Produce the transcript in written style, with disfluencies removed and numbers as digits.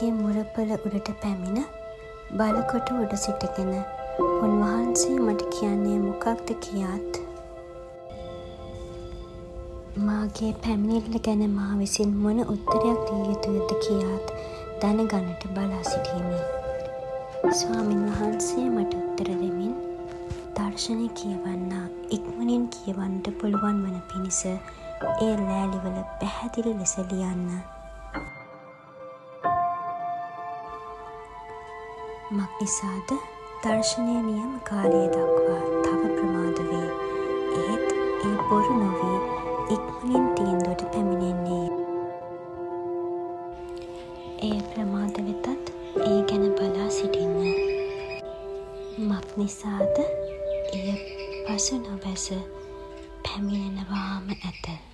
මාගේ මුරපල උඩට පැමිණ බලකොට උඩ සිටගෙන උන්වහන්සේ මට කියන්නේ මොකක්ද කියාත් මාගේ පැමිණිල්ල ගැන මා විසින් මොන උත්තරයක් දිය යුතුද කියාත් දැනගන්නට බලා සිටීමි. ස්වාමින් වහන්සේ මට උත්තර දෙමින් දර්ශනය කියවන්න ඉක්මනින් කියවන්නට පුළුවන් වන පිණිස ඒ ලෑලිවල පැහැදිලි ලෙස ලියන්න. මක්නිසාද දර්ශනය නියම කාලය දක්වා තව ප්‍රමාද වේ. එහෙත් ඒ බොරු නොවී ඉක්මනින් තීන්දුවට පැමිණෙන්නේ. ඒ ප්‍රමාද වෙතත් ඒ ගැන බලා සිටින්න. මක්නිසාද එය පසු නොබැස පැමිණෙනවාම ඇත.